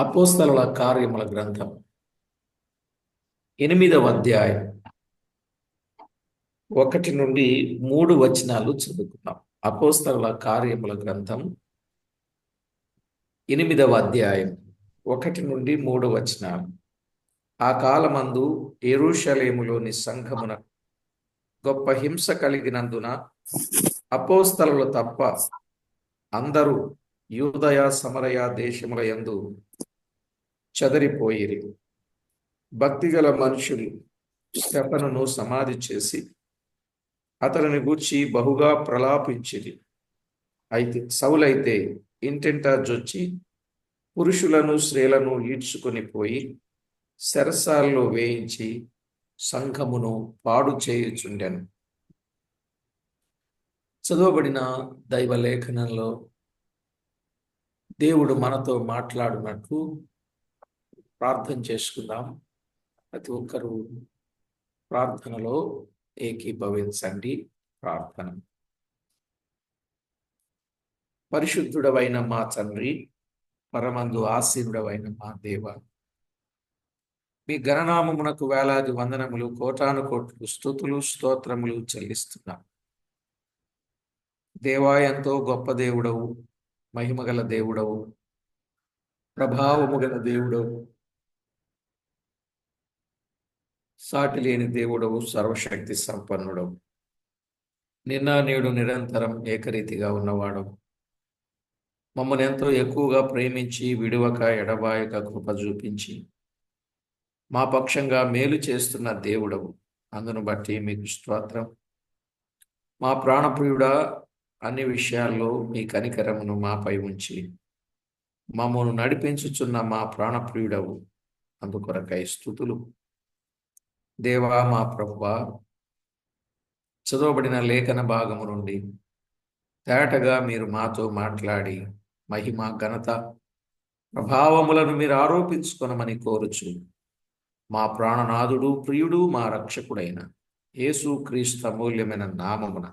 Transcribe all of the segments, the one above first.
అపోస్తలుల కార్యముల గ్రంథం 8వ అధ్యాయం 1 నుండి 3 వచనాలు చదువుకున్నాం. అపోస్తలుల కార్యముల గ్రంథం 8వ అధ్యాయం 1 నుండి 3 వచనాలు. ఆ కాలమందు యెరూషలేములోని సంఘమున గొప్ప హింస కలిగినందున అపోస్తలులు తప్ప అందరూ యూదయ సమరయ దేశముల యందు చెదరిపోయిరి. భక్తిగల మనుషులు స్తెఫనును సమాధి చేసి అతనిని గూర్చి బహుగా ప్రలాపించిరి. సౌలైతే ఇంటింటా జొచ్చి పురుషులను స్త్రీలను ఈడ్చుకొని పోయి చెరసాలలో వేయించి సంఘమును పాడు చేయుచుండెను. చదవబడిన దైవ లేఖనంలో దేవుడు మనతో మాట్లాడినట్లు ప్రార్థన చేసుకుందాం. ప్రతి ఒక్కరూ ప్రార్థనలో ఏకీభవించండి. ప్రార్థన. పరిశుద్ధుడవైన మా తండ్రి, పరమందు ఆసీనుడవైన మా దేవ, మీ గణనామమునకు వేలాది వందనములు, కోటాను కోట్లు స్తుతులు స్తోత్రములు చెల్లిస్తున్నాం. దేవా, ఎంతో గొప్ప దేవుడవు, మహిమగల దేవుడవు, ప్రభావము గల దేవుడవు, సాటి లేని దేవుడవు, సర్వశక్తి సంపన్నుడవు, నిన్న నేడు నిరంతరం ఏకరీతిగా ఉన్నవాడవు. మమ్మల్ని ఎంతో ఎక్కువగా ప్రేమించి విడువక ఎడబాయక కృప చూపించి మా పక్షంగా మేలు చేస్తున్న దేవుడవు. అందును బట్టి మీకు స్తోత్రం. మా ప్రాణప్రియుడా, అన్ని విషయాల్లో మీ కనికరమును మాపై ఉంచి మమ్మను నడిపించుచున్న మా ప్రాణప్రియుడవు, అందుకొరకై స్తుతులు. దేవా, మా ప్రభువా, చదవబడిన లేఖన భాగము నుండి తేటగా మీరు మాతో మాట్లాడి మహిమ ఘనత ప్రభావములను మీరు ఆరోపించుకొనమని కోరుచు మా ప్రాణనాథుడు, ప్రియుడు, మా రక్షకుడైన యేసు క్రీస్తు అమూల్యమైన నామమున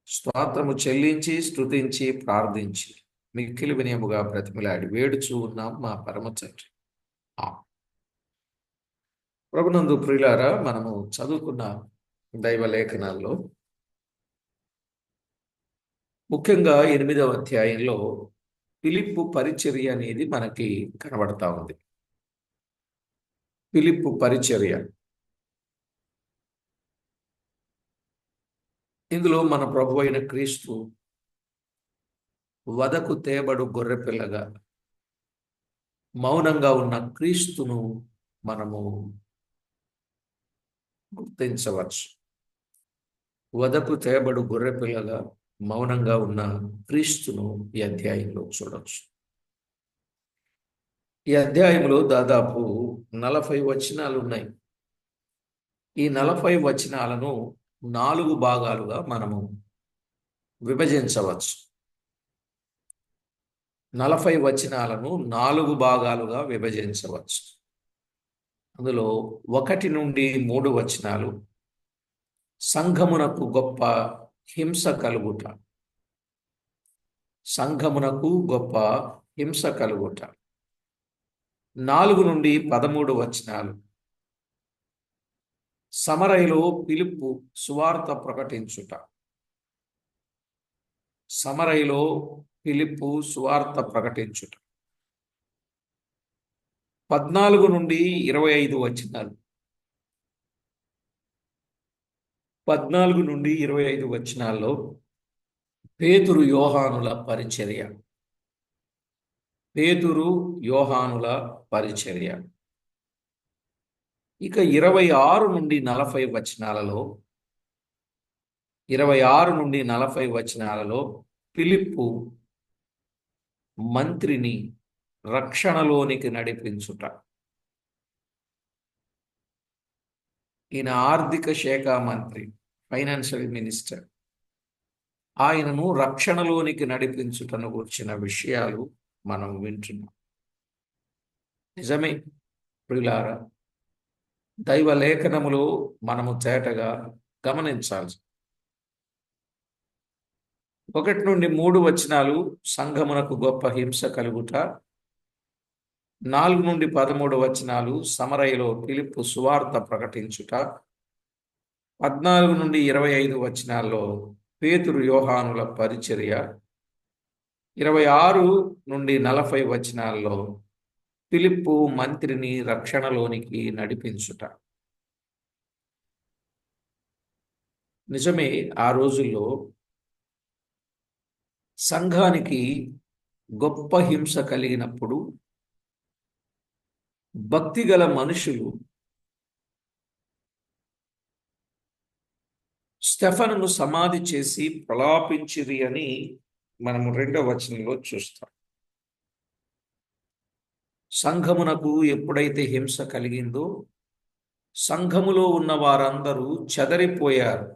స్తోత్రము చెల్లించి స్తుతించి ప్రార్థించి మిక్కిలి వినయముగా బ్రతిమిలాడి వేడుచూ ఉన్నాం మా పరమ తండ్రి. ప్రభునందు ప్రియులారా, మనము చదువుకున్న దైవ లేఖనాల్లో ముఖ్యంగా 8వ అధ్యాయంలో ఫిలిప్పు పరిచర్య అనేది మనకి కనబడతా ఉంది. ఫిలిప్పు పరిచర్య. ఇందులో మన ప్రభు అయిన క్రీస్తు వదకు తేబడు గొర్రెపిల్లగా మౌనంగా ఉన్న క్రీస్తును మనము గుర్తించవచ్చు. వదకు తేబడు గొర్రెపిల్లగా మౌనంగా ఉన్న క్రీస్తును ఈ అధ్యాయంలో చూడవచ్చు. ఈ అధ్యాయంలో దాదాపు 40 వచనాలు ఉన్నాయి. ఈ 40 వచనాలను 4 భాగాలుగా మనము విభజించవచ్చు. 40 వచనాలను 4 భాగాలుగా విభజించవచ్చు. అందులో 1 నుండి 3 వచనాలు సంఘమునకు గొప్ప హింస కలుగుట. సంఘమునకు గొప్ప హింస కలుగుట. 4 నుండి 13 వచనాలు సమరయలో ఫిలిప్పు సువార్త ప్రకటించుట. సమరయలో ఫిలిప్పు సువార్త ప్రకటించుట. 14 నుండి 25 వచనాలు 14 నుండి 25 వచనాల్లో పేతురు యోహానుల పరిచర్య. పేతురు యోహానుల పరిచర్య. ఇక 26 నుండి 40 వచనాలలో 26 నుండి 40 వచనాలలో ఫిలిప్పు మంత్రిని రక్షణలోనికి నడిపించుట. ఈయన ఆర్థిక శాఖ మంత్రి, ఫైనాన్షియల్ మినిస్టర్. ఆయనను రక్షణలోనికి నడిపించుటను గురించిన విషయాలు మనం వింటున్నాం. నిజమే ప్రియులారా, దైవ లేఖనములో మనము తేటగా గమనించాలి. 1 నుండి 3 వచనాలు సంఘమునకు గొప్ప హింస కలుగుట. 4-13 వచనాలు సమరయలో ఫిలిప్పు సువార్త ప్రకటించుట. 14-25 వచనాల్లో పేతురు యోహానుల పరిచర్య. 26-40 వచనాల్లో ఫిలిప్పు మంత్రిని రక్షణలోనికి నడిపించుట. నిజమే, ఆ రోజుల్లో సంఘానికి గొప్ప హింస కలిగినప్పుడు భక్తిగల మనుషులు స్టెఫనును సమాధి చేసి ప్రలాపించిరి అని మనము 2వ వచనంలో చూస్తాం. సంఘమునకు ఎప్పుడైతే హింస కలిగిందో సంఘములో ఉన్న వారందరూ చెదరిపోయారు.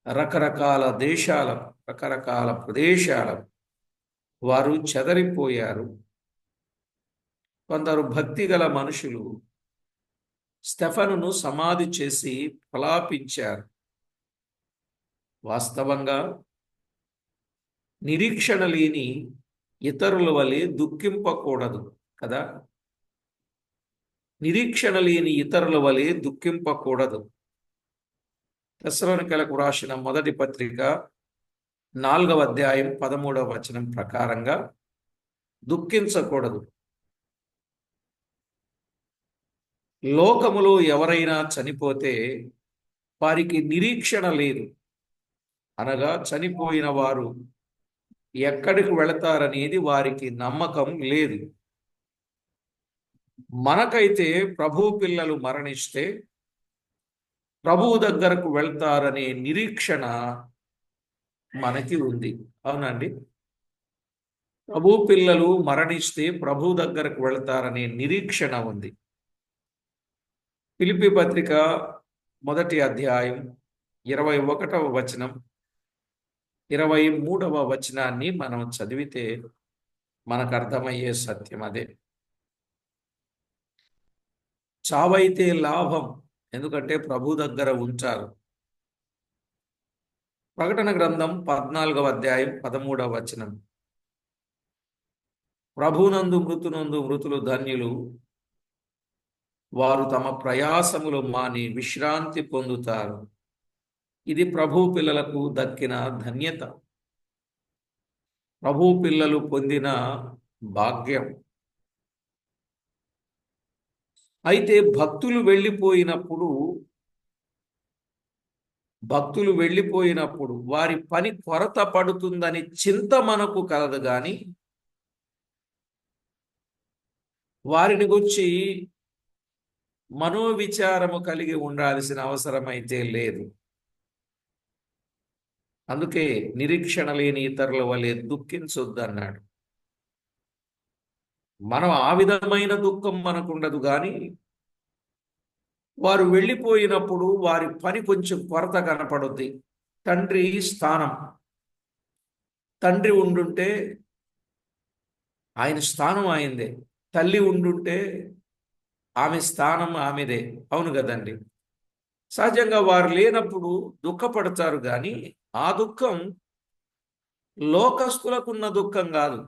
రకరకాల దేశాల, రకరకాల ప్రదేశాల వారు చెదరిపోయారు. కొందరు భక్తిగల మనుషులు స్టెఫనును సమాధి చేసి ప్రలాపించారు. వాస్తవంగా నిరీక్షణ లేని ఇతరుల వలె దుఃఖింపకూడదు కదా. నిరీక్షణ లేని ఇతరుల వలె దుఃఖింపకూడదు. తెస్సలోనికైలకు రాసిన మొదటి పత్రిక 4వ అధ్యాయం 13వ వచనం ప్రకారంగా దుఃఖించకూడదు. లోకములో ఎవరైనా చనిపోతే వారికి నిరీక్షణ లేదు, అనగా చనిపోయిన వారు ఎక్కడికి వెళతారనేది వారికి నమ్మకం లేదు. మనకైతే ప్రభు పిల్లలు మరణిస్తే ప్రభువు దగ్గరకు వెళ్తారనే నిరీక్షణ మనకి ఉంది. అవునండి, ప్రభు పిల్లలు మరణిస్తే ప్రభు దగ్గరకు వెళ్తారనే నిరీక్షణ ఉంది. ఫిలిప్పీ పత్రిక 1వ అధ్యాయం 21వ వచనం 23వ వచనాన్ని మనం చదివితే మనకు అర్థమయ్యే సత్యం అదే. చావైతే లాభం, ఎందుకంటే ప్రభు దగ్గర ఉంచారు. ప్రకటన గ్రంథం 14వ అధ్యాయం 13వ వచనం, ప్రభునందు మృతులు ధన్యులు, వారు తమ ప్రయాసములు మాని విశ్రాంతి పొందుతారు. ఇది ప్రభు పిల్లలకు దక్కిన ధన్యత, ప్రభు పిల్లలు పొందిన భాగ్యం. అయితే భక్తులు వెళ్ళిపోయినప్పుడు వారి పని కొరత పడుతుందని చింత మనకు కలదు, కానీ వారిని గురించి మనోవిచారము కలిగి ఉండాల్సిన అవసరం అయితే లేదు. అందుకే నిరీక్షణ లేని ఇతరుల వలె దుఃఖించొద్దన్నాడు. మనం ఆ విధమైన దుఃఖం మనకుండదు, కానీ వారు వెళ్ళిపోయినప్పుడు వారి పని కొంచెం కొరత కనపడుద్ది. తండ్రి స్థానం, తండ్రి ఉండుంటే ఆయన స్థానం ఆయనదే, తల్లి ఉండుంటే ఆమె స్థానం ఆమెదే. అవును కదండి. సహజంగా వారు లేనప్పుడు దుఃఖపడతారు, కానీ ఆ దుఃఖం లోకస్తులకున్న దుఃఖం కాదు.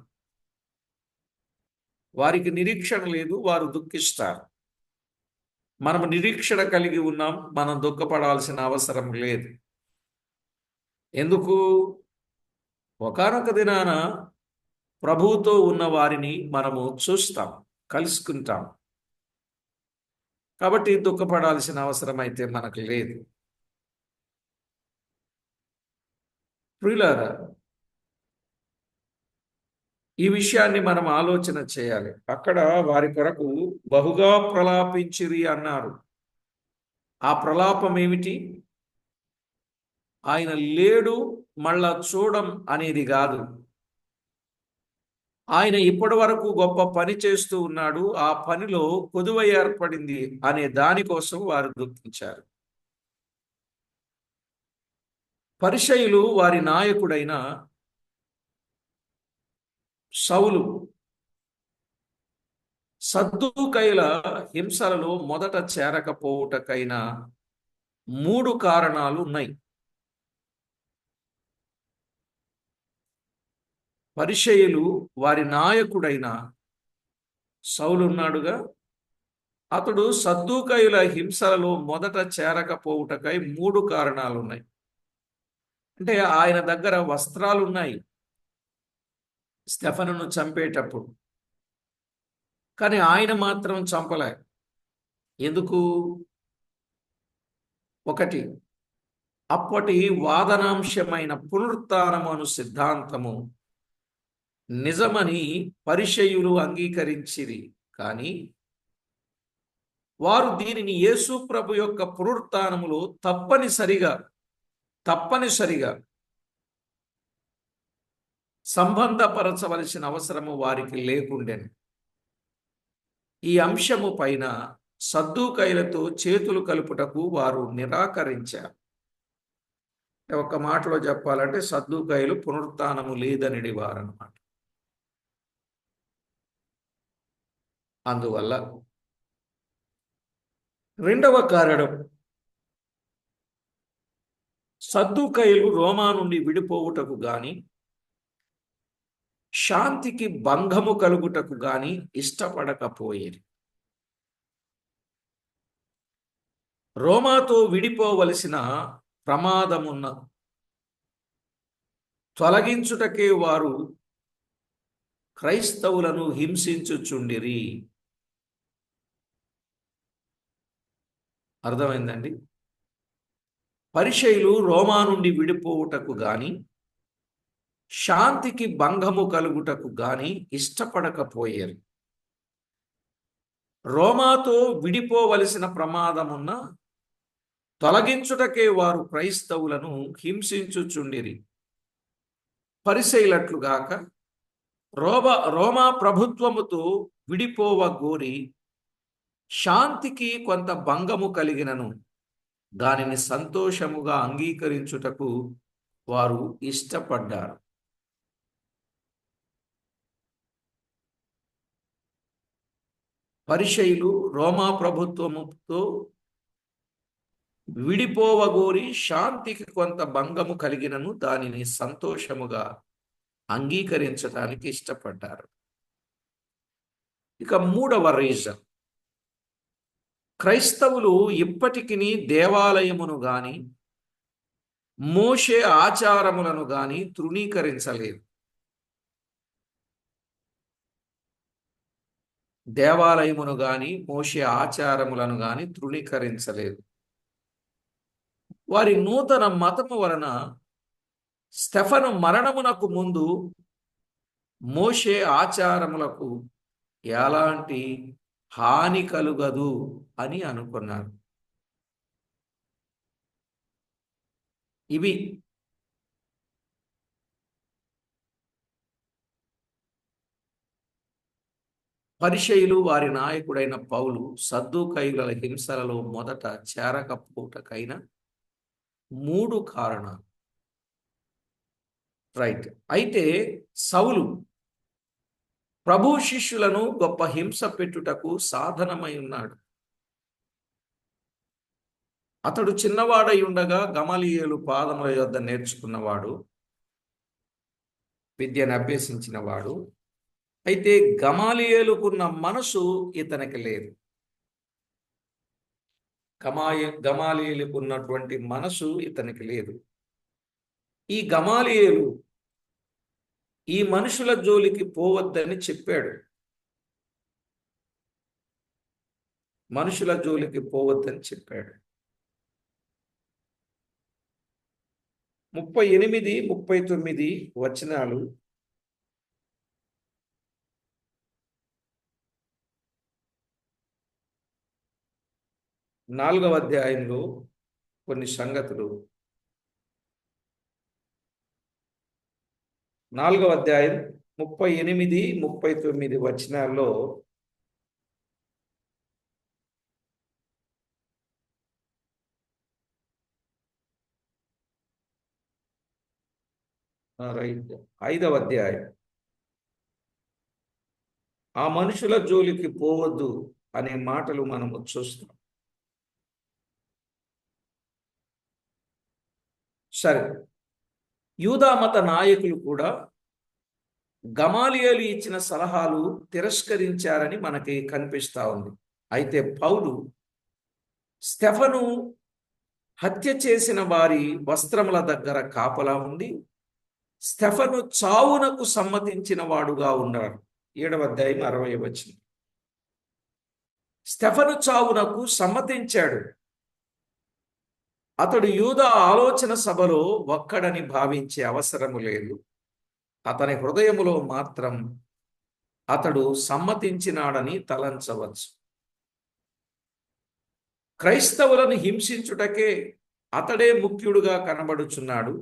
వారికి నిరీక్షణ లేదు, వారు దుఃఖిస్తారు. మనం నిరీక్షణ కలిగి ఉన్నాం, మనం దుఃఖపడాల్సిన అవసరం లేదు. ఎందుకు? ఒకానొక దినాన ప్రభువుతో ఉన్న వారిని మనము చూస్తాం, కలుసుకుంటాం. కాబట్టి దుఃఖపడాల్సిన అవసరం అయితే మనకు లేదు. ప్రియులారా, ఈ విషయాన్ని మనం ఆలోచన చేయాలి. అక్కడ వారి కొరకు బహుగా ప్రలాపించిరి అన్నారు. ఆ ప్రలాపం ఏమిటి? ఆయన లేడు, మళ్ళా చూడం అనేది కాదు. ఆయన ఇప్పటి వరకు గొప్ప పని చేస్తూ ఉన్నాడు, ఆ పనిలో కొదువ ఏర్పడింది అనే దానికోసం వారు దుఃఖించారు. పరిసయ్యులు వారి నాయకుడైన సౌలు సద్దూకైల హింసలలో మొదట చేరకపోవుటకైన 3 కారణాలు ఉన్నాయి. పరిసయ్యులు వారి నాయకుడైన సౌలు ఉన్నాడుగా, అతడు సద్దూకయుల హింసలలో మొదట చేరకపోవుటకై 3 కారణాలు ఉన్నాయి. అంటే ఆయన దగ్గర వస్త్రాలు ఉన్నాయి స్టెఫనును చంపేటప్పుడు, కానీ ఆయన మాత్రం చంపలే. ఎందుకు? ఒకటి, అప్పటి వాదనాంశమైన పునరుత్థానము అను సిద్ధాంతము నిజమని పరిసయ్యులు అంగీకరించిరి, కానీ వారు దీనిని యేసు ప్రభు యొక్క పునరుత్థానములో తప్పనిసరిగా సంబంధపరచవలసిన అవసరము వారికి లేకుండెను. ఈ అంశము పైన సద్దూకయులతో చేతులు కలుపుటకు వారు నిరాకరించారు. ఒక మాటలో చెప్పాలంటే సద్దూకయులు పునరుత్థానము లేదనిడి వారన్నమాట. అందువల్ల రెండవ కారణం, సద్దూకయులు రోమా నుండి విడిపోవుటకు గాని శాంతికి భంగము కలుగుటకు గాని ఇష్టపడకపోయేది. రోమాతో విడిపోవలసిన ప్రమాదమున్న తొలగించుటకే వారు క్రైస్తవులను హింసించుచుండిరి. అర్థమైందండి? పరిసయ్యులు రోమా నుండి విడిపోవుటకు గాని శాంతికి భంగము కలుగుటకు గాని ఇష్టపడకపోయారు. రోమాతో విడిపోవలసిన ప్రమాదమున్న తొలగించుటకే వారు క్రైస్తవులను హింసించుచుండిరి. పరిసయ్యులట్లుగాక రోమా ప్రభుత్వముతో విడిపోవగోరి శాంతికి కొంత భంగము కలిగినను దానిని సంతోషముగా అంగీకరించుటకు వారు ఇష్టపడ్డారు. పరిసయ్యులు రోమా ప్రభుత్వముతో విడిపోవగోరి శాంతికి కొంత భంగము కలిగినను దానిని సంతోషముగా అంగీకరించడానికి ఇష్టపడ్డారు. ఇక మూడవ రీజన్, క్రైస్తవులు ఇప్పటికిని దేవాలయమును గాని మోషే ఆచారములను గాని తృణీకరించలేదు. దేవాలయమును గాని మోషే ఆచారములను గాని తృణీకరించలేదు. వారి నూతన మతము వలన స్టెఫను మరణమునకు ముందు మోషే ఆచారములకు ఎలాంటి హాని కలుగదు అని అనుకున్నారు. ఇవి పరిసయ్యులు వారి నాయకుడైన పౌలు సద్దూకయుల హింసలలో మొదట చేరకపోవుటకైన 3 కారణాలు. రైట్. అయితే సౌలు ప్రభు శిష్యులను గొప్ప హింస పెట్టుటకు సాధనమై ఉన్నాడు. అతడు చిన్నవాడై ఉండగా గమలీయేలు పాదముల యొద్ద నేర్చుకున్నవాడు, విద్యను అభ్యసించినవాడు. అయితే గమలీయేలుకున్న మనసు ఇతనికి లేదు. గమలీయేలుకున్నటువంటి మనసు ఇతనికి లేదు. ఈ గమలీయేలు ఈ మనుషుల జోలికి పోవద్దని చెప్పాడు. మనుషుల జోలికి పోవద్దని చెప్పాడు. 38, 39 వచనాలు నాలుగవ అధ్యాయంలో కొన్ని సంగతులు, 4వ అధ్యాయం 38, 39 వచనాల్లో రైట్ 5వ అధ్యాయం, ఆ మనుషుల జోలికి పోవద్దు అనే మాటలు మనము చూస్తాం. సరే, యూదా మత నాయకులు కూడా గమాలియేలు ఇచ్చిన సలహాలు తిరస్కరించారని మనకి కనిపిస్తా ఉంది. అయితే పౌలు స్టెఫను హత్య చేసిన వారి వస్త్రముల దగ్గర కాపలా ఉండి స్టెఫను చావునకు సమ్మతించిన వాడుగా ఉన్నాడు. 7వ అధ్యాయం 60వ వచనం. స్టెఫను చావునకు సమ్మతించాడు. అతడు యూదా ఆలోచన సభలో ఒక్కడని భావించే అవసరము లేదు. అతని హృదయములో మాత్రం అతడు సమ్మతించినాడని తలంచవచ్చు. క్రైస్తవులను హింసించుటకే అతడే ముఖ్యుడుగా కనబడుచున్నాడు.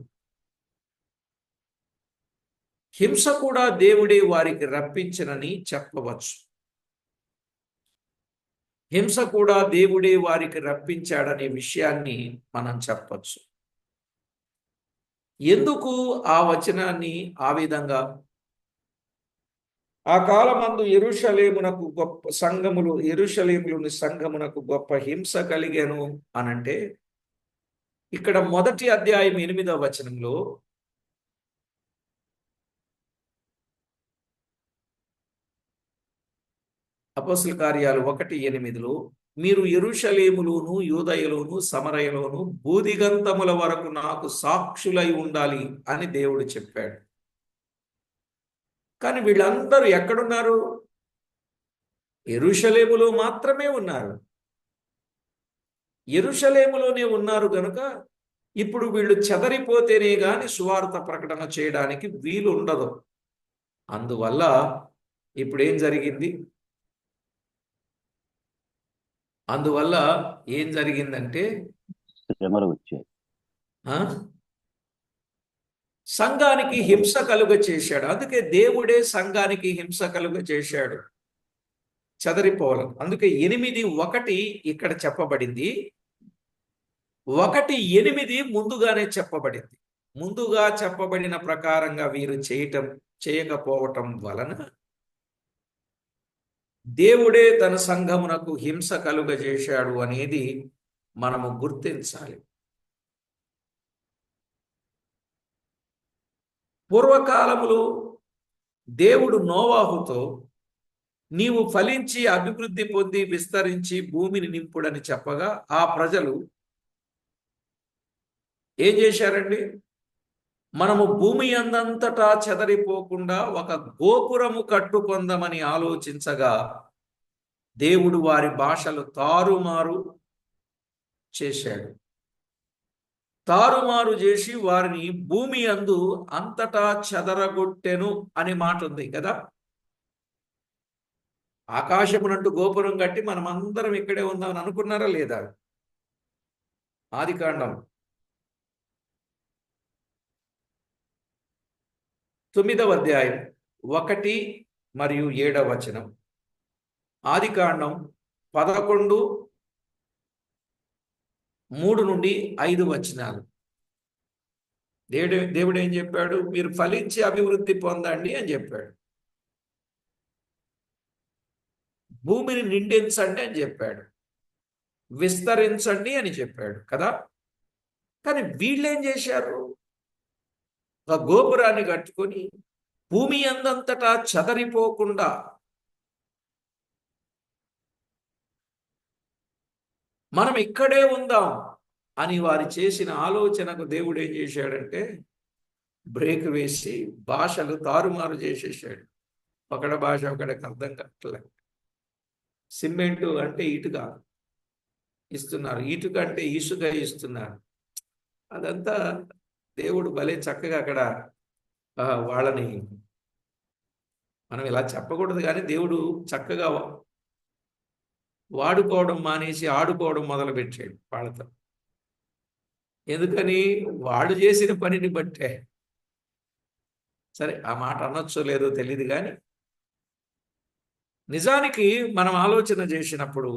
హింస కూడా దేవుడే వారికి రప్పించినని చెప్పవచ్చు. హింస కూడా దేవుడే వారికి రప్పించాడనే విషయాన్ని మనం చెప్పచ్చు. ఎందుకు ఆ వచనాన్ని ఆ విధంగా? ఆ కాలమందు యెరూషలేమునకు గొప్ప సంఘములు యెరూషలేములోని సంఘమునకు గొప్ప హింస కలిగెను అనంటే, ఇక్కడ 1వ అధ్యాయం 8వ వచనంలో అపోస్తల కార్యాలు 1:8లో మీరు యెరూషలేములోను యూదయలోను సమరయలోను బూదిగంతముల వరకు నాకు సాక్షులై ఉండాలి అని దేవుడు చెప్పాడు. కానీ వీళ్ళందరూ ఎక్కడున్నారు? యెరూషలేములో మాత్రమే ఉన్నారు. యెరూషలేములోనే ఉన్నారు గనుక ఇప్పుడు వీళ్ళు చెదరిపోతేనే గాని సువార్త ప్రకటన చేయడానికి వీలు ఉండదు. అందువల్ల ఇప్పుడు ఏం జరిగిందంటే శ్రమలు వచ్చాయి. సంఘానికి హింస కలుగ చేశాడు. అందుకే దేవుడే సంఘానికి హింస కలుగ చేశాడు, చెదరిపోవాలని. అందుకే 8:1 ఇక్కడ చెప్పబడింది. 1:8 ముందుగానే చెప్పబడింది. ముందుగా చెప్పబడిన ప్రకారంగా వీరు చేయకపోవటం వలన దేవుడే తన సంఘమునకు హింస కలుగజేశాడు అనేది మనము గుర్తించాలి. పూర్వకాలములో దేవుడు నోవాహుతో నీవు ఫలించి అభివృద్ధి పొంది విస్తరించి భూమిని నింపుడని చెప్పగా ఆ ప్రజలు ఏం చేశారండి? మనము భూమి అందంతటా చెదరిపోకుండా ఒక గోపురము కట్టుకొందామని ఆలోచించగా దేవుడు వారి భాషలు తారుమారు చేశాడు. తారుమారు చేసి వారిని భూమి అందు అంతటా చెదరగొట్టెను అనే మాట ఉంది కదా. ఆకాశమునంటూ గోపురం కట్టి మనం అందరం ఇక్కడే ఉందామని అనుకున్నారా లేదా? ఆదికాండం 9వ అధ్యాయం 1 మరియు 7వ వచనం, ఆదికాండం 11 3 నుండి 5 వచనాలు. దేవుడు ఏం చెప్పాడు? మీరు ఫలించి అభివృద్ధి పొందండి అని చెప్పాడు. భూమిని నిండించండి అని చెప్పాడు. విస్తరించండి అని చెప్పాడు కదా. కానీ వీళ్ళేం చేశారు? ఒక గోపురాన్ని కట్టుకొని భూమి అందంతటా చెదరిపోకుండా మనం ఇక్కడే ఉందాం అని వారు చేసిన ఆలోచనకు దేవుడు ఏం చేశాడంటే బ్రేక్ వేసి భాషలు తారుమారు చేసేసాడు. ఒకడ భాష ఒకడికి అర్థం కావట్లే. సిమెంటు అంటే ఇటుక ఇస్తున్నారు, ఇటుక అంటే ఇసుక ఇస్తున్నారు. అదంతా దేవుడు భలే చక్కగా అక్కడ వాళ్ళని మనం ఇలా చెప్పకూడదు, కానీ దేవుడు చక్కగా వాడుకోవడం మానేసి ఆడుకోవడం మొదలుపెట్టాడు వాళ్ళతో. ఎందుకని? వాడు చేసిన పనిని బట్టే. సరే, ఆ మాట అనొచ్చో లేదో తెలియదు, కానీ నిజానికి మనం ఆలోచన చేసినప్పుడు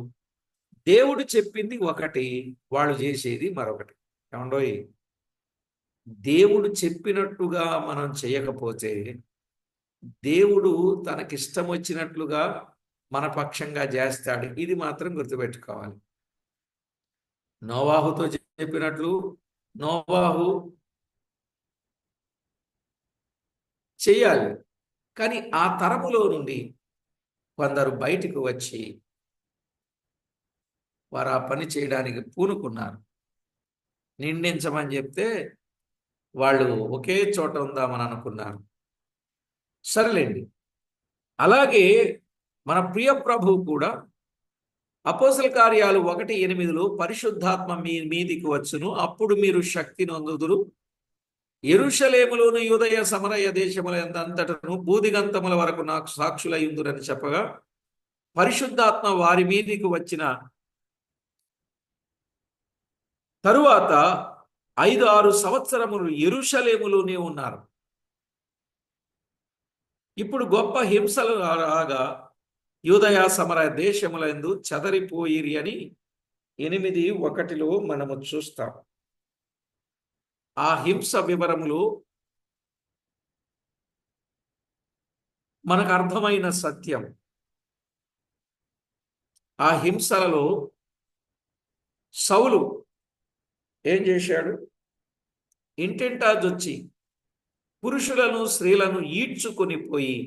దేవుడు చెప్పింది ఒకటి, వాళ్ళు చేసేది మరొకటి. ఏమండోయ్, దేవుడు చెప్పినట్టుగా మనం చేయకపోతే దేవుడు తనకిష్టం వచ్చినట్లుగా మన పక్షంగా చేస్తాడు. ఇది మాత్రం గుర్తుపెట్టుకోవాలి. నోవాహుతో చెప్పినట్లు నోవాహు చెయ్యాలి, కానీ ఆ తరములో నుండి కొందరు బయటికి వచ్చి వారు ఆ పని చేయడానికి పూనుకున్నారు. నిందించమని చెప్తే వాళ్ళు ఒకే చోట ఉందామని అనుకున్నారు. సరేలేండి. అలాగే మన ప్రియ ప్రభువు కూడా అపోస్తల కార్యాలు 1:8 పరిశుద్ధాత్మ మీ మీదికి వచ్చును, అప్పుడు మీరు శక్తి నొందుదురు, యెరూషలేములోను యూదయ సమరయ దేశములంతటను బూదిగంతముల వరకు నాకు సాక్షులయ్యుందురని చెప్పగా, పరిశుద్ధాత్మ వారి మీదికి వచ్చిన తరువాత 5-6 సంవత్సరములు యెరూషలేములోనే ఉన్నారు. ఇప్పుడు గొప్ప హింసలు రాగా యూదయ సమరయ దేశములందు చెదరిపోయిరి అని 8:1 మనము చూస్తాం. ఆ హింస వివరములు మనకు అర్థమైన సత్యం. ఆ హింసలలో సౌలు ఏం చేశాడు? ఇంటింటాజొచ్చి పురుషులను స్త్రీలను ఈడ్చుకొని పోయి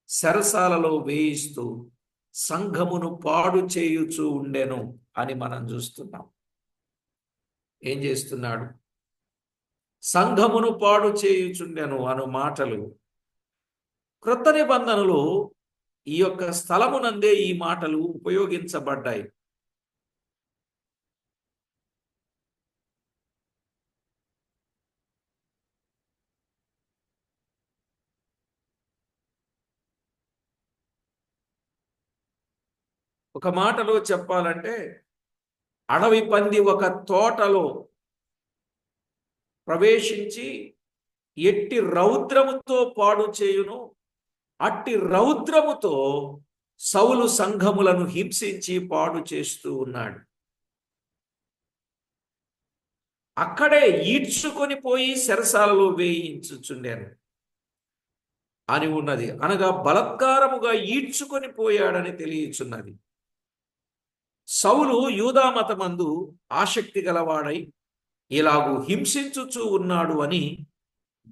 చెరసాలలో వేయిస్తూ సంఘమును పాడు చేయుచూ ఉండెను అని మనం చూస్తున్నాం. ఏం చేస్తున్నాడు? సంఘమును పాడు చేయుచుండెను అను మాటలు క్రొత్త నిబంధనలో ఈ యొక్క స్థలమునందే ఈ మాటలు ఉపయోగించబడ్డాయి. ఒక మాటలో చెప్పాలంటే, అడవి పంది ఒక తోటలో ప్రవేశించి ఎట్టి రౌద్రముతో పాడు చేయును, అట్టి రౌద్రముతో సౌలు సంఘములను హింసించి పాడు చేస్తూ ఉన్నాడు. అక్కడే ఈడ్చుకొని పోయి చెరసాలలో వేయించుచుండాను అని ఉన్నది. అనగా బలత్కారముగా ఈడ్చుకొని పోయాడని తెలియచున్నది. సౌలు యూదామతమందు ఆసక్తి గలవాడై ఇలాగూ హింసించుచూ ఉన్నాడు అని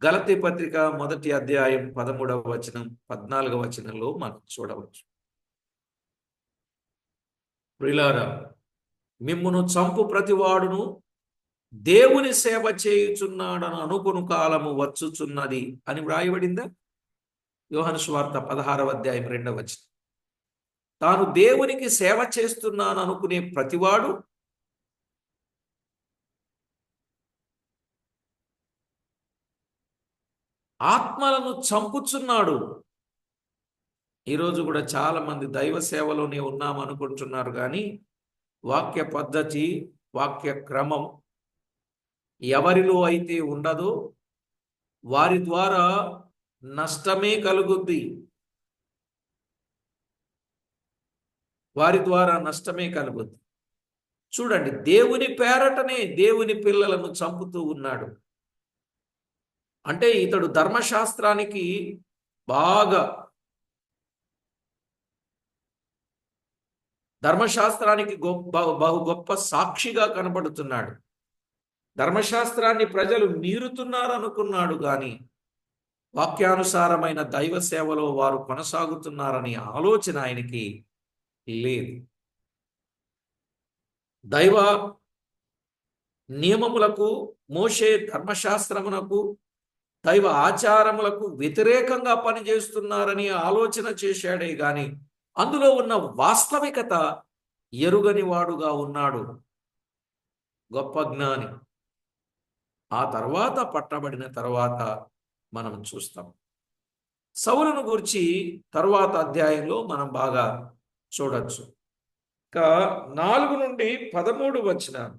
గలతీ పత్రిక 1వ అధ్యాయం 13వ వచనం 14వ వచనంలో మనం చూడవచ్చు. ప్రియులారా, మిమ్మును చంపు ప్రతివాడును దేవుని సేవ చేయుచున్నాడని అనుకుని కాలము వచ్చుచున్నది అని వ్రాయబడిందా? యోహాను సువార్త 16వ అధ్యాయం 2వ వచనం. తాను దేవునికి సేవ చేస్తున్నాను అనుకునే ప్రతివాడు ఆత్మలను చంపుచున్నాడు. ఈరోజు కూడా చాలా మంది దైవ సేవలోనే ఉన్నాం అనుకుంటున్నారు, కానీ వాక్య పద్ధతి, వాక్య క్రమం ఎవరిలో అయితే ఉండదో వారి ద్వారా నష్టమే కలుగుద్ది. వారి ద్వారా నష్టమే కలుగుద్ది. చూడండి, దేవుని పేరటనే దేవుని పిల్లలను చంపుతూ ఉన్నాడు. అంటే ఇతడు ధర్మశాస్త్రానికి బాగా బహు గొప్ప సాక్షిగా కనబడుతున్నాడు. ధర్మశాస్త్రాన్ని ప్రజలు మీరుతున్నారు అనుకున్నాడు, కానీ వాక్యానుసారమైన దైవ సేవలో వారు కొనసాగుతున్నారని ఆలోచన ఆయనకి లేదు. దైవ నియమములకు, మోషే ధర్మశాస్త్రమునకు, దైవ ఆచారములకు వ్యతిరేకంగా పనిచేస్తున్నారని ఆలోచన చేశాడే గాని అందులో ఉన్న వాస్తవికత ఎరుగని వాడుగా ఉన్నాడు. గొప్ప జ్ఞాని. ఆ తర్వాత పట్టబడిన తర్వాత మనం చూస్తాం. సౌలును గురించి తరువాత అధ్యాయంలో మనం బాగా చూడొచ్చు. ఇంకా 4 నుండి 13 వచనాలు,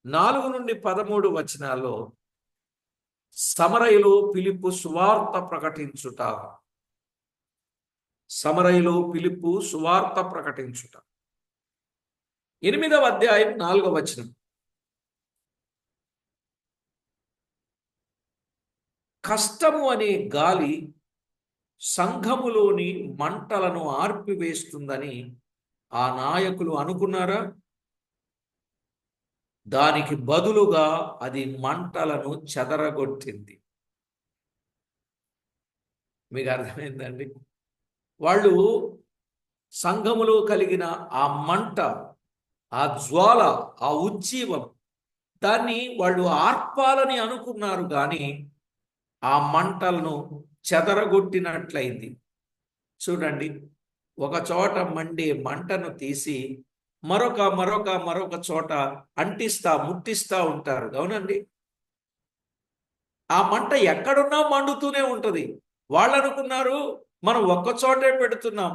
4 నుండి 13 వచనాల్లో సమరయలో ఫిలిప్పు సువార్త ప్రకటించుట. సమరయలో ఫిలిప్పు సువార్త ప్రకటించుట. 8వ అధ్యాయం 4వ వచనం. కష్టము అనే గాలి సంఘములోని మంటలను ఆర్పివేస్తుందని ఆ నాయకులు అనుకున్నారా? దానికి బదులుగా అది మంటలను చెదరగొట్టింది. మీకు అర్థమైందండి? వాళ్ళు సంఘములో కలిగిన ఆ మంట, ఆ జ్వాల, ఆ ఉజ్జీవం, దాన్ని వాళ్ళు ఆర్పాలని అనుకున్నారు కానీ ఆ మంటలను చెదరగొట్టినట్లయింది. చూడండి, ఒక చోట మండే మంటను తీసి మరొక చోట ముట్టిస్తా ఉంటారు. అవునండి. ఆ మంట ఎక్కడున్నా మండుతూనే ఉంటది. వాళ్ళు అనుకున్నారు మనం ఒక్క చోటే పెడుతున్నాం,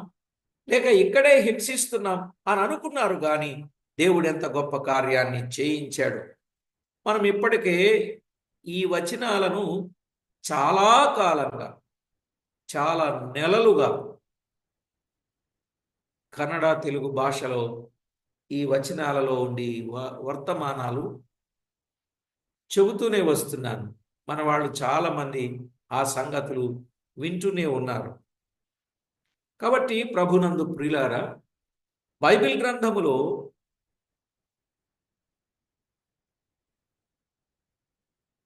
లేక ఇక్కడే హింసిస్తున్నాం అని అనుకున్నారు కానీ దేవుడు ఎంత గొప్ప కార్యాన్ని చేయించాడు. మనం ఇప్పటికే ఈ వచనాలను చాలా కాలంగా, చాలా నెలలుగా కన్నడ, తెలుగు భాషలో ఈ వచనాలలో ఉండి వర్తమానాలు చెబుతూనే వస్తున్నాను. మన వాళ్ళు చాలా మంది ఆ సంగతులు వింటూనే ఉన్నారు. కాబట్టి ప్రభునందు ప్రియులారా, బైబిల్ గ్రంథములో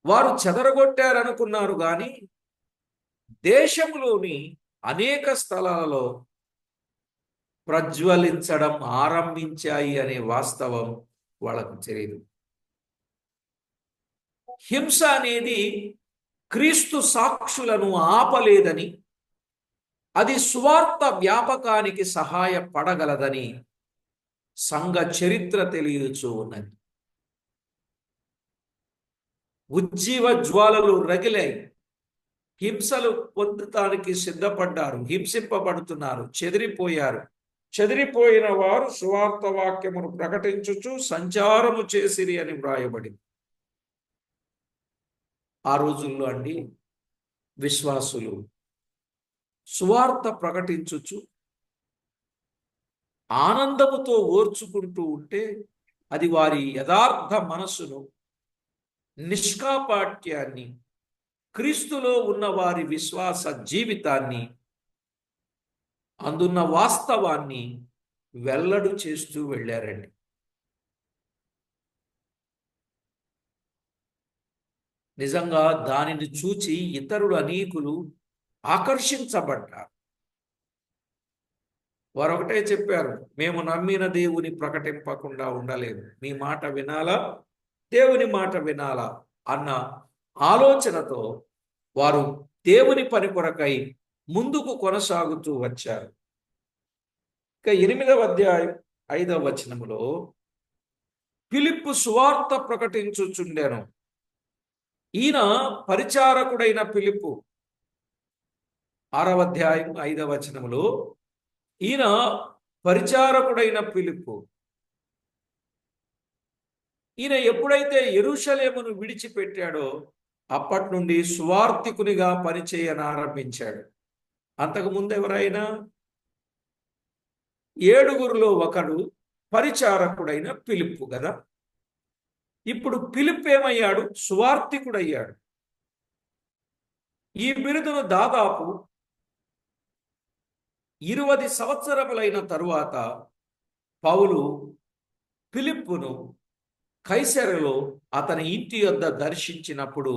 వారు చెదరగొట్టారనుకున్నారు కానీ దేశంలోని అనేక స్థలాలలో ప్రజ్వలించడం ఆరంభించాయి అనే వాస్తవం వాళ్ళకు తెలియదు. హింస అనేది క్రీస్తు సాక్షులను ఆపలేదని, అది సువార్త వ్యాపకానికి సహాయపడగలదని సంఘ చరిత్ర తెలియచూ ఉన్నది. ఉజ్జీవ జ్వాలలు రగిలాయి. హింసలు పొందటానికి సిద్ధపడ్డారు, హింసింపబడుతున్నారు, చెదిరిపోయారు. చెదిరిపోయిన వారు సువార్త వాక్యమును ప్రకటించుచు సంచారము చేసిరి అని వ్రాయబడింది. ఆ రోజుల్లో అండి విశ్వాసులు సువార్త ప్రకటించుచు ఆనందముతో ఓర్చుకుంటూ ఉంటే అది వారి యథార్థ మనస్సును, నిష్కాపాట్యాన్ని, క్రీస్తులో ఉన్న వారి విశ్వాస జీవితాన్ని, అందున్న వాస్తవాన్ని వెల్లడు చేస్తూ వెళ్ళారండి. నిజంగా దానిని చూచి ఇతరులు అనేకులు ఆకర్షించబడ్డారు. వారు ఒకటే చెప్పారు, మేము నమ్మిన దేవుని ప్రకటింపకుండా ఉండలేదు, మీ మాట వినాలా, దేవుని మాట వినాలా అన్న ఆలోచనతో వారు దేవుని పని కొరకై ముందుకు కొనసాగుతూ వచ్చారు. ఇక 8వ అధ్యాయం 5వ వచనములో ఫిలిప్పు సువార్త ప్రకటించుచుండెను. ఈయన పరిచారకుడైన ఫిలిప్పు. 6వ అధ్యాయం 5వ వచనములో ఈయన పరిచారకుడైన ఫిలిప్పు. ఈయన ఎప్పుడైతే యెరూషలేమును విడిచిపెట్టాడో అప్పటి నుండి సువార్తికునిగా పనిచేయనారంభించాడు. అంతకుముందు ఎవరైనా 7గురిలో ఒకడు పరిచారకుడైన ఫిలిప్పు కదా. ఇప్పుడు ఫిలిప్పు ఏమయ్యాడు? సువార్తికుడయ్యాడు. ఈ బిరుదును దాదాపు 20 సంవత్సరములైన తరువాత పౌలు ఫిలిప్పును కైసరలో అతని ఇంటి వద్ద దర్శించినప్పుడు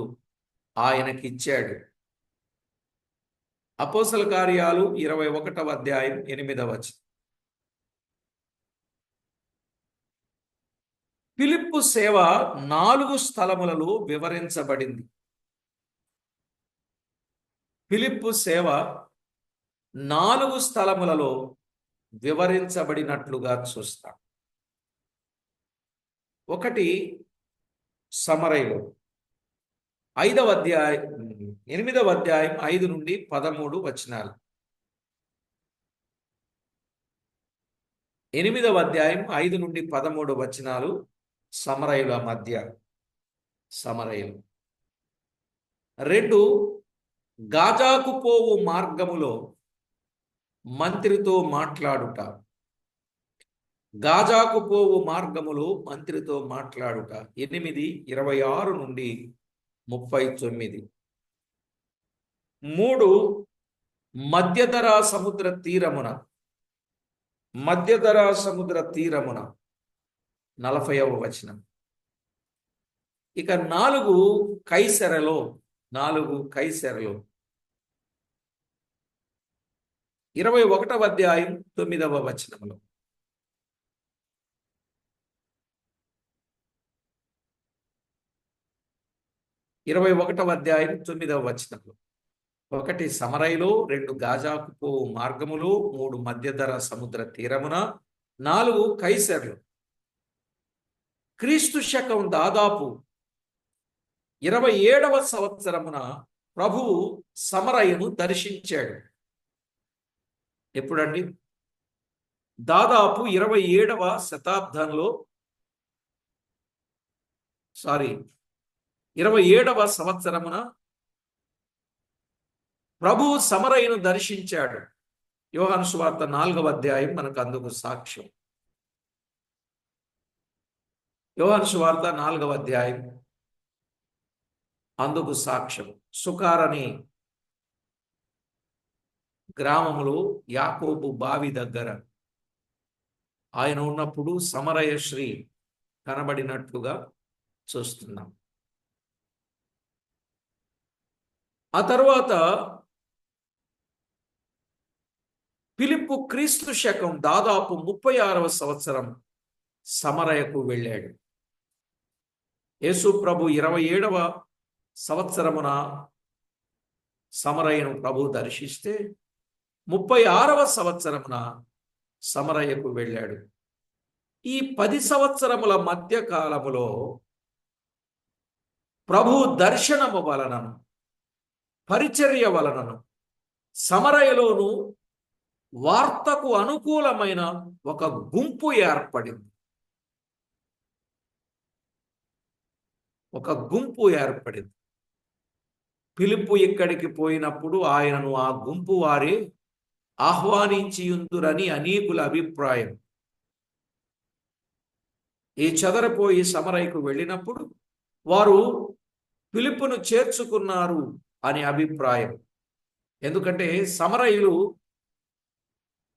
ఆయనకిచ్చాడు. అపోస్తల కార్యాలు 21వ అధ్యాయం 8వ వచనం. ఫిలిప్పు సేవ 4 స్థలములలో వివరించబడింది. ఫిలిప్పు సేవ 4 స్థలములలో వివరించబడినట్లుగా చూస్తాం. ఒకటి సమరయలో 8వ అధ్యాయం 5 నుండి 13 వచనాలు. 8వ అధ్యాయం 5 నుండి 13 వచనాలు సమరయుల మధ్య. సమరయులు 2 గాజాకు పోవు మార్గములో మంత్రితో మాట్లాడుట. గాజాకు పోవు మార్గములో మంత్రితో మాట్లాడుట 8:26 నుండి 39. 3 మధ్యధరా సముద్ర తీరమున 40వ వచనం. ఇక 4 కైసరలో 21వ అధ్యాయం 9వ వచనంలో. 21వ అధ్యాయం 9వ వచనంలో. 1 సమరయలో, 2 గాజాకు పోవు మార్గములు, 3 మధ్యధర సముద్ర తీరమున, 4 కైసర్లు. క్రీస్తు శకం దాదాపు 27వ సంవత్సరమున ప్రభువు సమరయను దర్శించాడు. ఎప్పుడండి? దాదాపు 27వ శతాబ్దంలో 27వ సంవత్సరమున ప్రభువు సమరయను దర్శించాడు. యోహాను సువార్త 4వ అధ్యాయం మనకు అందుకు సాక్ష్యం. యోహాను సువార్త 4వ అధ్యాయం అందుకు సాక్ష్యం. సుకారని గ్రామములో యాకోబు బావి దగ్గర ఆయన ఉన్నప్పుడు సమరయ శ్రీ కనబడినట్లుగా చూస్తున్నాం. ఆ తరువాత ఫిలిప్పు క్రీస్తు శకం దాదాపు 36వ సంవత్సరం సమరయకు వెళ్ళాడు. యేసు ప్రభు 27వ సంవత్సరమున సమరయను ప్రభు దర్శిస్తే 36వ సంవత్సరమున సమరయకు వెళ్ళాడు. ఈ 10 సంవత్సరముల మధ్య కాలములో ప్రభు దర్శనము వలనను పరిచర్య వలనను సమరయలోను వార్తకు అనుకూలమైన ఒక గుంపు ఏర్పడింది. ఫిలిప్పు ఇక్కడికి పోయినప్పుడు ఆయనను ఆ గుంపు వారే ఆహ్వానించియుందురని అనేకుల అభిప్రాయం. ఈ చెదరపోయి సమరయకు వెళ్ళినప్పుడు వారు ఫిలిప్పును చేర్చుకున్నారు అని అభిప్రాయం. ఎందుకంటే సమరయులు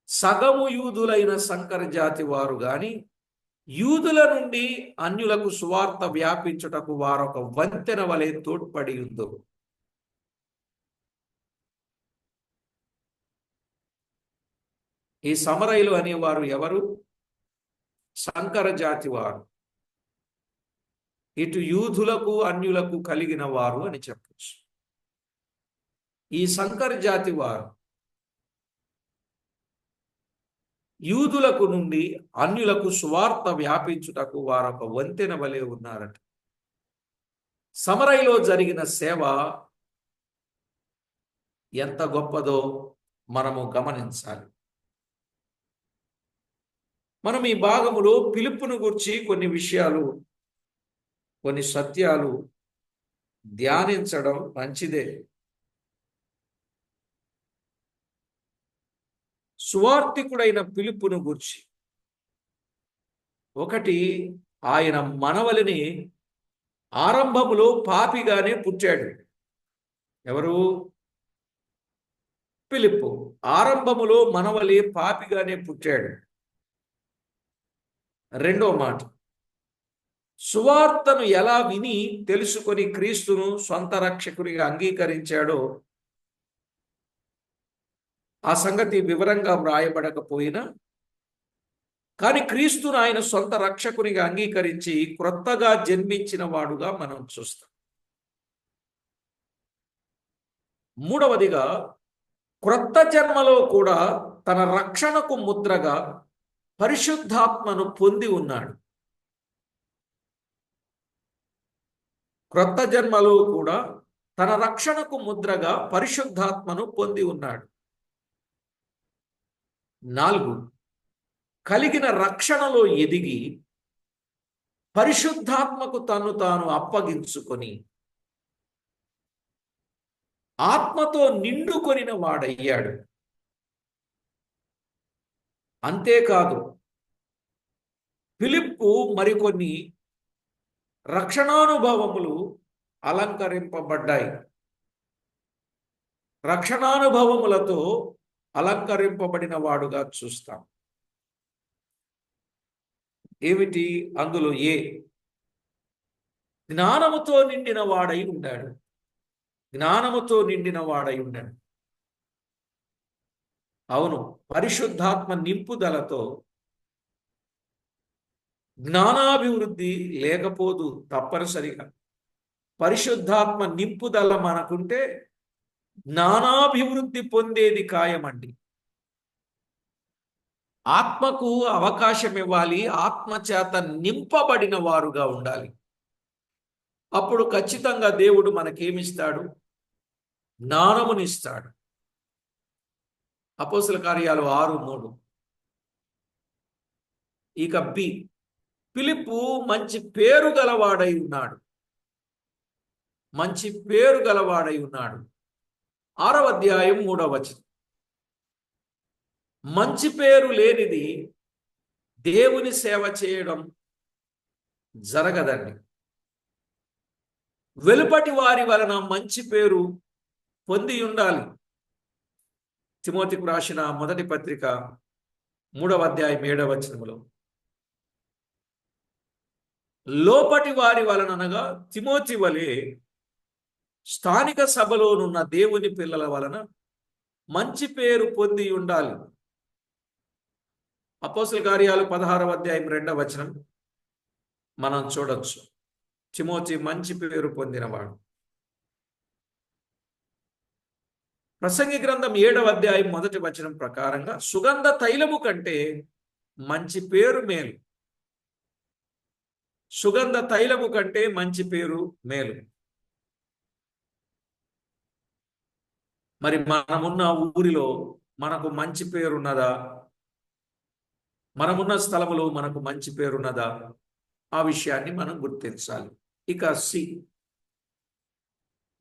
సగము యూదులైన సంకర జాతి వారు గాని యూదుల నుండి అన్యులకు సువార్త వ్యాపించుటకు వారొక వంతెన వలె తోడ్పడి ఉందరు. ఈ సమరయులు అనేవారు ఎవరు? సంకర జాతి వారు. ఇటు యూదులకు అన్యులకు కలిగిన వారు అని చెప్పచ్చు. ఈ సంకర జాతి వారు యూదులకు నుండి అన్యులకు సువార్త వ్యాపించుటకు వారొక వంతెన వలె ఉన్నారట. సమరయలో జరిగిన సేవ ఎంత గొప్పదో మనము గమనించాలి. మనం ఈ భాగములో ఫిలిప్పును గురించి కొన్ని విషయాలు, కొన్ని సత్యాలు ధ్యానించడం మంచిదే. సువార్తికుడైన ఫిలిప్పును గురించి ఒకటి, ఆయన మనవలిని ఆరంభములో పాపిగానే పుట్టాడు. ఎవరు? ఫిలిప్పు ఆరంభములో మనవలి పాపిగానే పుట్టాడు. రెండో మాట, సువార్తను ఎలా విని తెలుసుకొని క్రీస్తును సొంత రక్షకునిగా అంగీకరించాడో ఆ సంగతి వివరంగా వ్రాయబడకపోయినా కానీ క్రీస్తును ఆయన సొంత రక్షకునిగా అంగీకరించి క్రొత్తగా జన్మించిన వాడుగా మనం చూస్తాం. మూడవదిగా, క్రొత్త జన్మలో కూడా తన రక్షణకు ముద్రగా పరిశుద్ధాత్మను పొంది ఉన్నాడు. క్రొత్త జన్మలో కూడా తన రక్షణకు ముద్రగా పరిశుద్ధాత్మను పొంది ఉన్నాడు. 4, కలిగిన రక్షణలో ఎదిగి పరిశుద్ధాత్మకు తను తాను అప్పగించుకొని ఆత్మతో నిండుకొనిన వాడయ్యాడు. అంతేకాదు, ఫిలిప్పు మరికొన్ని రక్షణానుభవములు అలంకరింపబడ్డాయి. రక్షణానుభవములతో అలంకరింపబడిన వాడుగా చూస్తాం. ఏమిటి అందులో? జ్ఞానముతో నిండిన వాడై ఉన్నాడు. జ్ఞానముతో నిండిన వాడై ఉన్నాడు. అవును, పరిశుద్ధాత్మ నింపుదలతో జ్ఞానాభివృద్ధి లేకపోదు. తప్పనిసరిగా పరిశుద్ధాత్మ నింపుదల మనకుంటే జ్ఞానాభివృద్ధి పొందేది ఖాయమండి. ఆత్మకు అవకాశం ఇవ్వాలి, ఆత్మ చేత నింపబడిన వారుగా ఉండాలి. అప్పుడు ఖచ్చితంగా దేవుడు మనకేమిస్తాడు? జ్ఞానమునిస్తాడు. అపోస్తల కార్యాలు 6:3. ఇక బి, ఫిలిప్పు మంచి పేరు గలవాడై ఉన్నాడు. మంచి పేరు గలవాడై ఉన్నాడు. 6వ అధ్యాయం 3వ వచనం. మంచి పేరు లేనిది దేవుని సేవ చేయడం జరగదండి. వెలుపటి వారి వలన మంచి పేరు పొంది ఉండాలి. తిమోతికి రాసిన మొదటి పత్రిక 3వ అధ్యాయం 7వ వచనములో లోపటి వారి వలననగా తిమోతి వలె స్థానిక సభలోనున్న దేవుని పిల్లల వలన మంచి పేరు పొంది ఉండాలి. అపోస్తల కార్యాలు 16వ అధ్యాయం 2వ వచనం మనం చూడొచ్చు. తిమోతి మంచి పేరు పొందినవాడు. ప్రసంగి గ్రంథం 7వ అధ్యాయం 1వ వచనం ప్రకారంగా సుగంధ తైలము కంటే మంచి పేరు మేలు. సుగంధ తైలము కంటే మంచి పేరు మేలు. మరి మనమున్న ఊరిలో మనకు మంచి పేరున్నదా? మనమున్న స్థలములో మనకు మంచి పేరున్నదా? ఆ విషయాన్ని మనం గుర్తించాలి. ఇక సి,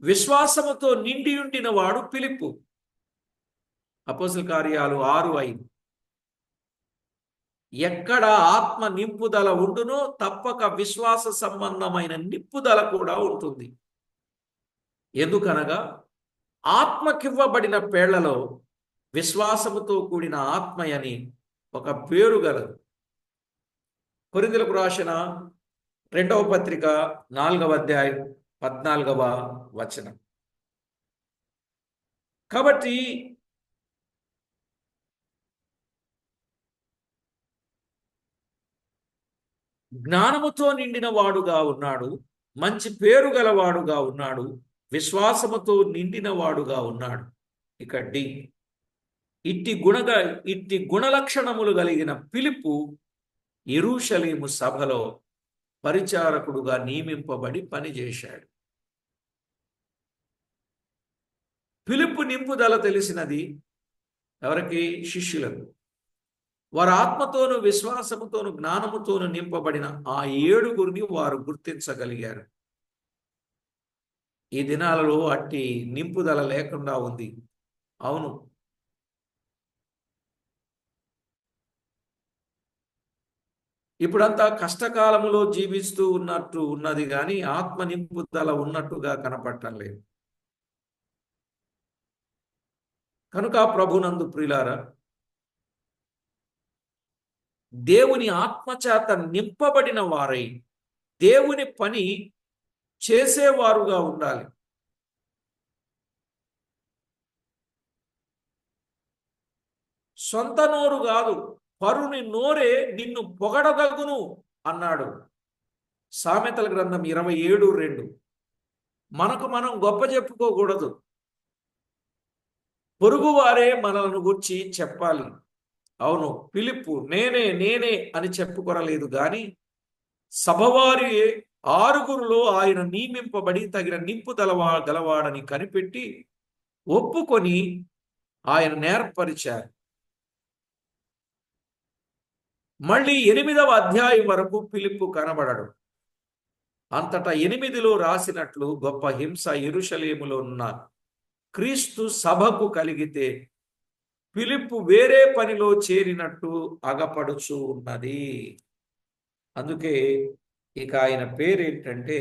విశ్వాసముతో నిండి ఉండిన వాడు ఫిలిప్పు. అపోస్తల కార్యాలు 6:5. ఎక్కడ ఆత్మ నింపుదల ఉండునో తప్పక విశ్వాస సంబంధమైన నింపుదల కూడా ఉంటుంది. ఎందుకనగా ఆత్మకివ్వబడిన పేళ్లలో విశ్వాసముతో కూడిన ఆత్మయని ఒక పేరు గలదు. కొరింథీయులకు రాసిన 2వ పత్రిక 4వ అధ్యాయం 14వ వచనం. కాబట్టి జ్ఞానముతో నిండిన వాడుగా ఉన్నాడు, మంచి పేరు గలవాడుగా ఉన్నాడు, విశ్వాసముతో నిండిన వాడుగా ఉన్నాడు. ఇక డి, ఇట్టి గుణలక్షణములు కలిగిన ఫిలిప్పు యెరూషలేము సభలో పరిచారకుడుగా నియమింపబడి పనిచేశాడు. ఫిలిప్పు నింపుదల తెలిసినది ఎవరికి? శిష్యులకు. వారు ఆత్మతోను విశ్వాసముతోను జ్ఞానముతోను నింపబడిన ఆ 7గురిని వారు గుర్తించగలిగారు. ఈ దినాలలో అట్టి నింపుదల లేకుండా ఉంది. అవును, ఇప్పుడంతా కష్టకాలములో జీవిస్తూ ఉన్నట్టు ఉన్నది, కానీ ఆత్మ నింపుదల ఉన్నట్టుగా కనపడటం లేదు. కనుక ప్రభునందు ప్రియులారా, దేవుని ఆత్మచేత నింపబడిన వారై దేవుని పని చేసేవారుగా ఉండాలి. సొంత నోరు కాదు, పరుని నోరే నిన్ను పొగడదగును అన్నాడు సామెతల గ్రంథం 27:2. మనకు మనం గొప్ప చెప్పుకోకూడదు. పొరుగువారే మనలను గురించి చెప్పాలి. అవును, ఫిలిప్పు నేనే నేనే అని చెప్పుకొనలేదు, కానీ సభవారి 6గురులో ఆయన నియమింపబడి తగిన నింపుదల గలవాడని కనిపెట్టి ఒప్పుకొని ఆయన నేర్పరిచారు. మళ్ళీ 8వ అధ్యాయం వరకు ఫిలిప్పు కనబడడు. అంతటా 8లో రాసినట్లు గొప్ప హింస యెరూషలేములో ఉన్న క్రీస్తు సభకు కలిగితే ఫిలిప్పు వేరే పనిలో చేరినట్టు అగపడుచు ఉన్నది. అందుకే ఇక ఆయన పేరేంటంటే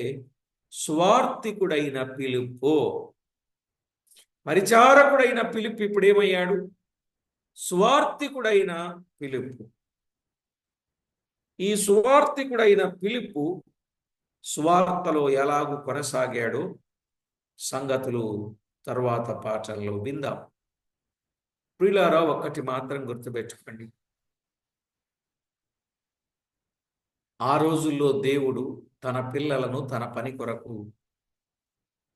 సువార్తికుడైన ఫిలిప్పు. పరిచారకుడైన ఫిలిప్పు ఇప్పుడు ఏమయ్యాడు? సువార్తికుడైన ఫిలిప్పు. ఈ సువార్తికుడైన ఫిలిప్పు సువార్తలో ఎలాగూ కొనసాగాడో సంగతులు తరువాత పాఠంలో విందాం. ప్రియులారా, ఒక్కటి మాత్రం గుర్తుపెట్టుకోండి. ఆ రోజుల్లో దేవుడు తన పిల్లలను తన పని కొరకు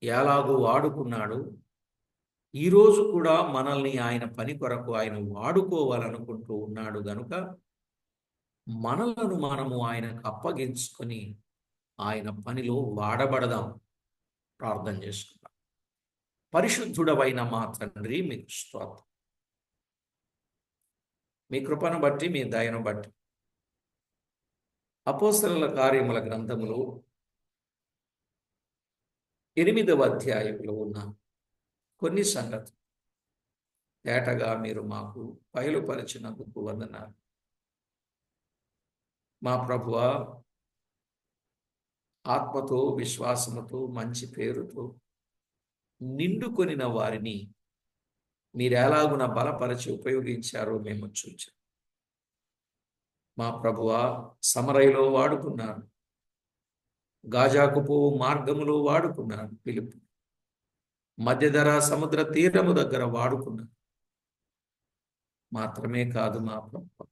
ఎలాగూ వాడుకున్నాడు, ఈరోజు కూడా మనల్ని ఆయన పని కొరకు ఆయన వాడుకోవాలనుకుంటూ ఉన్నాడు గనుక మనలను మనము ఆయనకు అప్పగించుకొని ఆయన పనిలో వాడబడదాం. ప్రార్థన చేసుకుందాం. పరిశుద్ధుడవైన మా తండ్రి, మీకు స్తోత్రం. మీ కృపను బట్టి, మీ దయను బట్టి అపోస్తలుల కార్యముల గ్రంథములో 8వ అధ్యాయంలో ఉన్న కొన్ని సంగతులు తేటగా మీరు మాకు బయలుపరిచినందుకు వందనాలు. మా ప్రభువా, ఆత్మతో, విశ్వాసముతో, మంచి పేరుతో నిండుకొనిన వారిని మీరెలాగున బలపరచి ఉపయోగించారో మేము చూచాం. మా ప్రభువా, సమరయలో వాడుకున్నారు, గాజాకు పోవు మార్గములో వాడుకున్నారు, పిలుపు మధ్యధరా సముద్ర తీరము దగ్గర వాడుకున్నారు. మాత్రమే కాదు మా ప్రభు,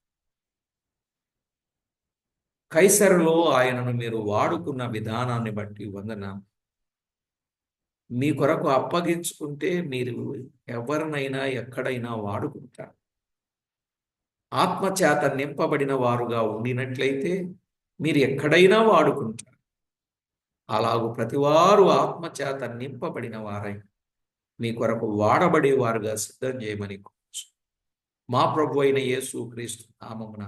కైసరులో ఆయనను మీరు వాడుకున్న విధానాన్ని బట్టి వందనాలు. మీ కొరకు అప్పగించుకుంటే మీరు ఎవరినైనా ఎక్కడైనా వాడుకుంటారు. ఆత్మచేత నింపబడిన వారుగా ఉండినట్లయితే మీరు ఎక్కడైనా వాడుకుంటారు. అలాగూ ప్రతివారు ఆత్మచేత నింపబడిన వారై మీ కొరకు వాడబడేవారుగా సిద్ధం చేయమని కోరుచు. మా ప్రభు అయిన యేసు క్రీస్తు నామమున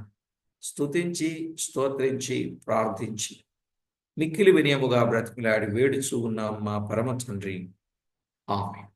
స్తుతించి, స్తోత్రించి, ప్రార్థించి మిక్కిలి వినయముగా బ్రతికిలాడి వేడుచూ ఉన్నాం మా పరమ తండ్రి. ఆమేన్.